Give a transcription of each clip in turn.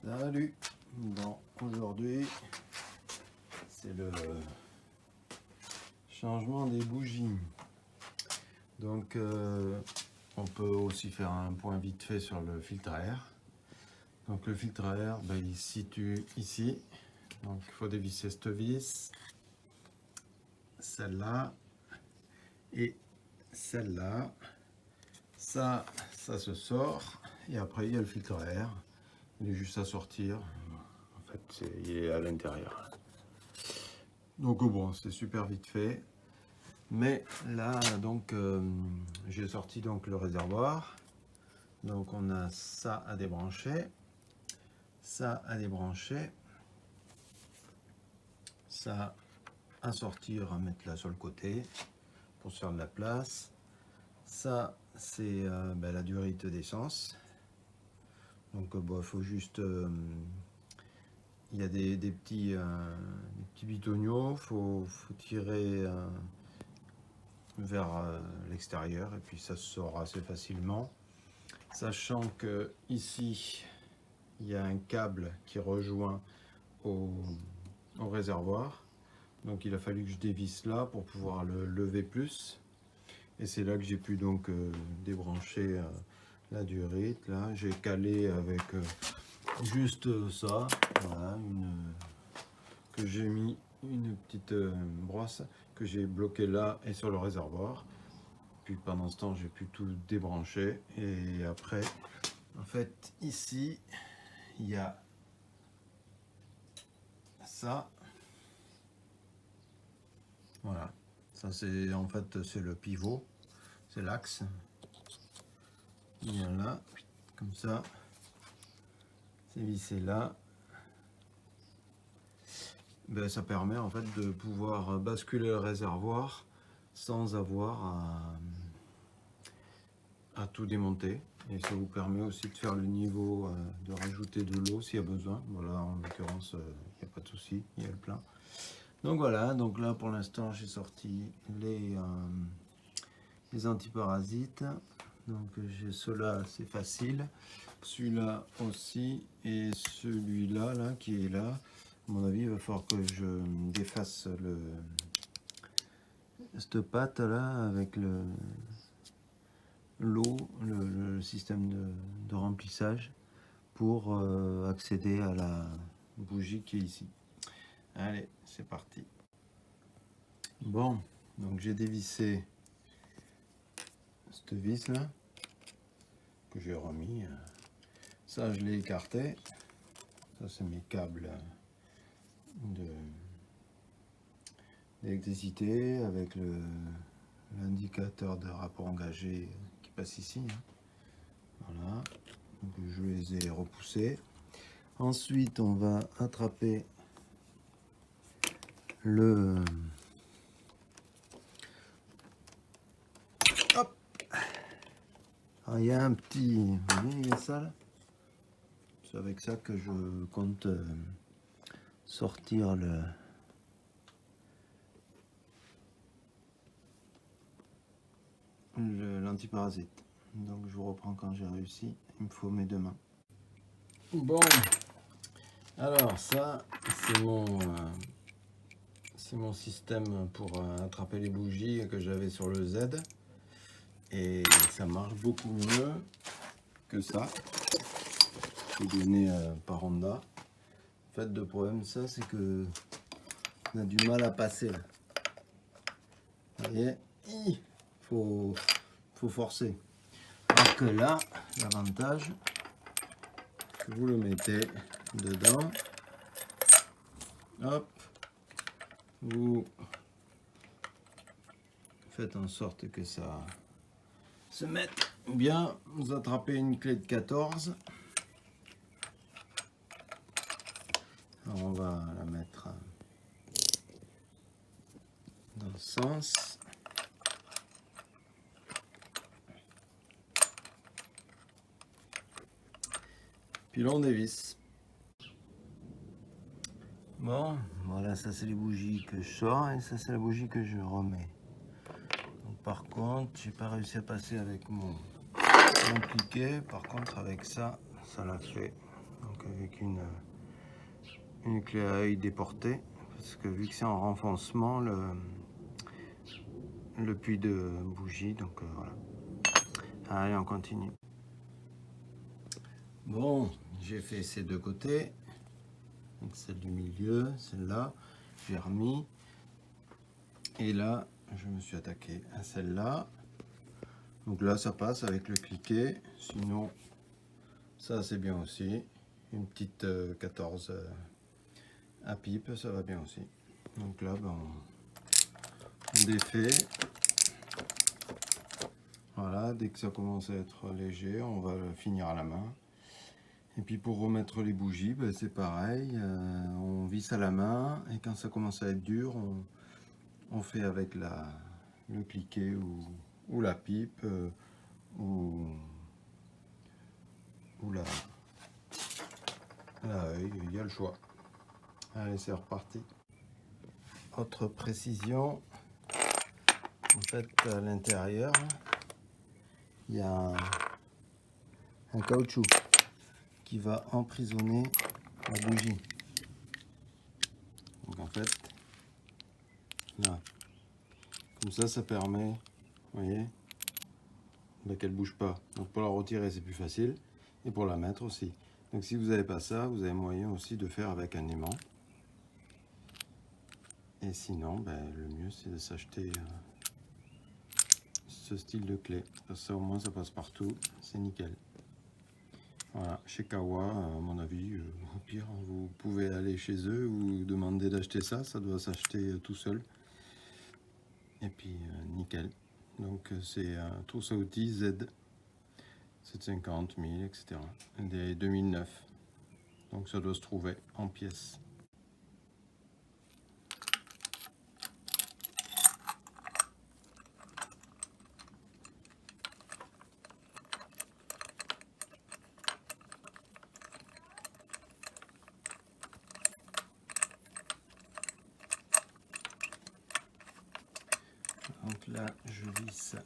Salut. Bon, aujourd'hui c'est le changement des bougies. Donc on peut aussi faire un point vite fait sur le filtre à air. Donc le filtre à air, il se situe ici. Donc il faut dévisser cette vis, celle-là et celle-là. Ça se sort et après il y a le filtre à air. Il est juste à sortir. En fait, il est à l'intérieur. Donc bon, c'est super vite fait. Mais là, donc, j'ai sorti donc le réservoir. Donc on a ça à débrancher, ça à débrancher, ça à sortir, à mettre là sur le côté pour se faire de la place. Ça, c'est la durite d'essence. Donc il faut juste... il y a des petits bitoniaux, faut tirer vers l'extérieur et puis ça se sort assez facilement. Sachant que ici, il y a un câble qui rejoint au réservoir. Donc il a fallu que je dévisse là pour pouvoir le lever plus. Et c'est là que j'ai pu donc débrancher la durite. Là, j'ai calé avec juste ça, voilà, que j'ai mis une petite brosse que j'ai bloquée là et sur le réservoir. Puis pendant ce temps, j'ai pu tout débrancher. Et après, en fait, ici, il y a ça. Voilà. Ça, c'est en fait, c'est le pivot. C'est l'axe. Il vient là, comme ça. C'est vissé là. Ça permet en fait de pouvoir basculer le réservoir sans avoir à tout démonter. Et ça vous permet aussi de faire le niveau, de rajouter de l'eau s'il y a besoin. Voilà, en l'occurrence, il n'y a pas de souci, il y a le plein. Donc voilà, donc là pour l'instant j'ai sorti les antiparasites. Donc j'ai ceux-là, c'est facile. Celui-là aussi et celui-là là, qui est là. À mon avis, il va falloir que je défasse cette pâte là avec l'eau, le système de remplissage pour accéder à la bougie qui est ici. Allez, c'est parti. Bon, donc j'ai dévissé cette vis là que j'ai remis. Ça, je l'ai écarté. Ça, c'est mes câbles d'électricité avec l'indicateur de rapport engagé qui passe ici. Voilà. Donc, je les ai repoussés. Ensuite, on va attraper le... Hop! Alors, il y a un petit... Vous voyez, il y a ça là. C'est avec ça que je compte sortir l'antiparasite. Donc je vous reprends quand j'ai réussi. Il me faut mes deux mains. Bon, alors ça c'est mon système pour attraper les bougies que j'avais sur le Z. Et ça marche beaucoup mieux que ça. C'est donné par Honda. En fait, le problème, ça, c'est que on a du mal à passer. Là. Vous voyez, il faut forcer. Alors que là, l'avantage, vous le mettez dedans. Hop. Vous faites en sorte que ça se mette bien. Vous attrapez une clé de 14. Alors on va la mettre dans le sens. Puis l'on dévisse. Bon, voilà, ça c'est les bougies que je sors et ça c'est la bougie que je remets. Donc, par contre, j'ai pas réussi à passer avec mon piquet. Par contre, avec ça, ça l'a fait. Donc donc avec une clé à œil déportée, parce que vu que c'est en renfoncement le puits de bougie, donc voilà. Allez, on continue. Bon, j'ai fait ces deux côtés, donc celle du milieu, celle-là, j'ai remis, et là, je me suis attaqué à celle-là. Donc là, ça passe avec le cliquet, sinon, ça c'est bien aussi. Une petite 14 à pipe, ça va bien aussi. Donc là, ben, on défait. Voilà, dès que ça commence à être léger, on va le finir à la main. Et puis pour remettre les bougies, ben, c'est pareil, on visse à la main, et quand ça commence à être dur, on fait avec le cliquet ou la pipe, ou la œil, il y a le choix. Allez, c'est reparti. Autre précision, en fait à l'intérieur, il y a un caoutchouc qui va emprisonner la bougie. Donc en fait, là, comme ça permet, vous voyez, qu'elle ne bouge pas. Donc pour la retirer, c'est plus facile, et pour la mettre aussi. Donc si vous n'avez pas ça, vous avez moyen aussi de faire avec un aimant. Et sinon, ben, le mieux c'est de s'acheter ce style de clé. Ça au moins ça passe partout, c'est nickel. Voilà, chez Kawa, à mon avis, au pire, vous pouvez aller chez eux ou demander d'acheter ça, ça doit s'acheter tout seul. Et puis, nickel. Donc, c'est un trousse à outils Z 750, 1000, etc. Des 2009. Donc, ça doit se trouver en pièces. Donc là, je visse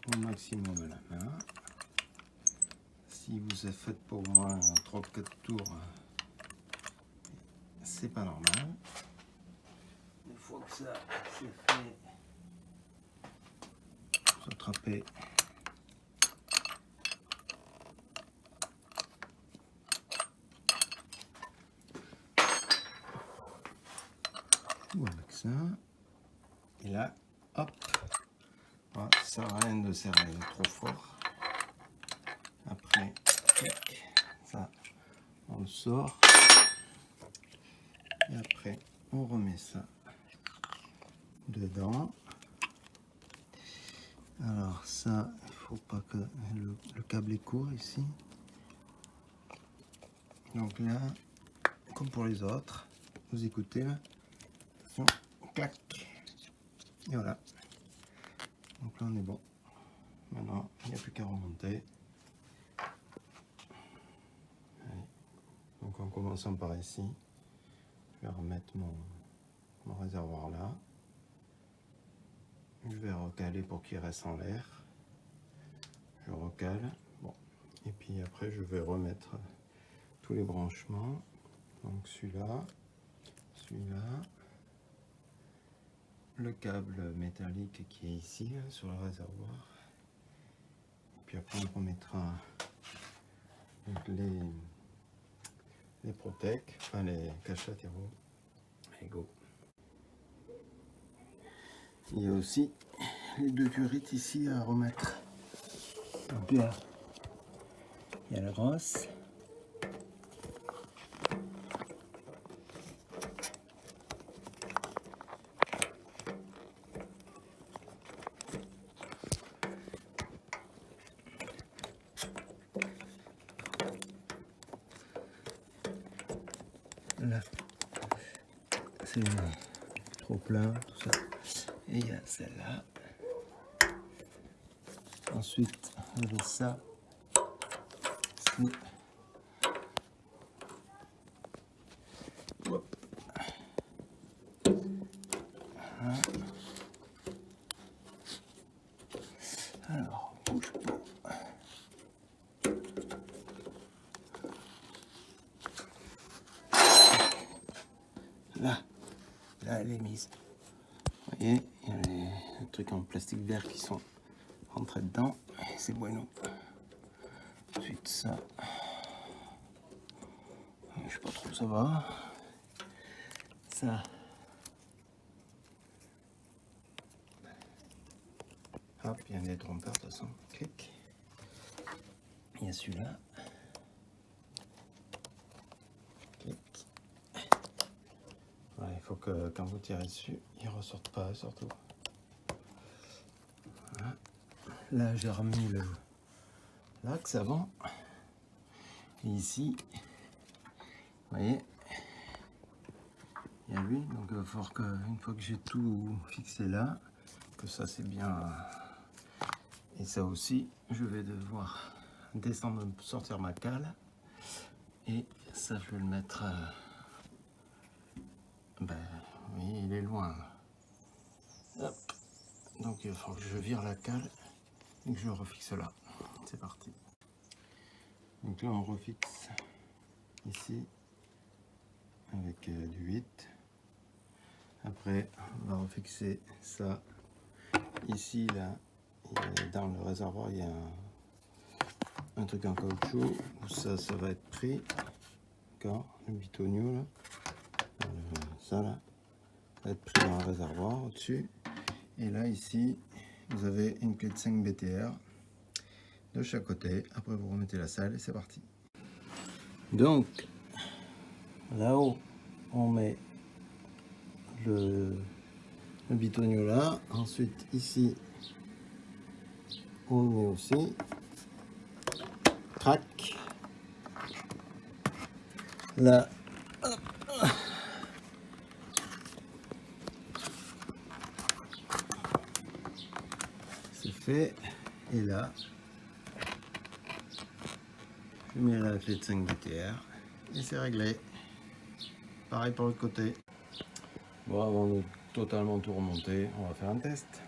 au maximum la main. Si vous faites pour moi 3-4 tours, c'est pas normal. Une fois que ça c'est fait, s'attraper. Ou avec ça. Et là, hop, voilà, ça sert à rien de serrer trop fort. Après, ça, on le sort. Et après, on remet ça dedans. Alors ça, il faut pas que le câble est court ici. Donc là, comme pour les autres, vous écoutez là. Attention, clac. Et voilà. Donc là, on est bon. Maintenant, il n'y a plus qu'à remonter. Allez. Donc en commençant par ici, je vais remettre mon réservoir là. Je vais recaler pour qu'il reste en l'air. Je recale. Bon. Et puis après, je vais remettre tous les branchements. Donc celui-là, le câble métallique qui est ici, là, sur le réservoir. Et puis après, on remettra donc les protèques, enfin les caches latéraux. Et go. Il y a aussi les deux curites ici à remettre. Donc là, il y a la grosse. Là, c'est trop plein, tout ça. Et il y a celle-là. Ensuite, il y a ça. Ici. Hop. Voilà. Alors, bouge pas. pare-brise. Vous voyez, il y a les trucs en plastique vert qui sont rentrés dedans. C'est bueno. Ensuite ça, je sais pas trop où ça va. Ça, hop, il y a un détrompeur de toute façon. Clic. Il y a celui-là. Clic. Ouais, il faut que quand vous tirez dessus, il ne ressorte pas surtout. Voilà. Là, j'ai remis l'axe avant. Et ici, vous voyez, il y a lui. Donc il va falloir qu'une fois que j'ai tout fixé là, que ça c'est bien. Et ça aussi, je vais devoir descendre, sortir ma cale. Et ça, je vais le mettre. Ben, oui, il est loin. Hop. Donc il va falloir que je vire la cale et que je le refixe là. C'est parti. Donc là, on refixe ici avec du 8. Après, on va refixer ça. Ici, là, dans le réservoir, il y a un truc en caoutchouc où ça va être pris. D'accord, le bitonio là. Ça là, va être pris dans le réservoir au-dessus. Et là, ici, vous avez une clé de 5 BTR de chaque côté. Après, vous remettez la salle et c'est parti. Donc, là-haut, on met le bitonio là. Ensuite, ici, on met aussi. Crac. Là, hop. C'est fait. Et là, je mets la clé de 5 BTR et c'est réglé. Pareil pour l'autre côté. Bon, avant de totalement tout remonter, on va faire un test.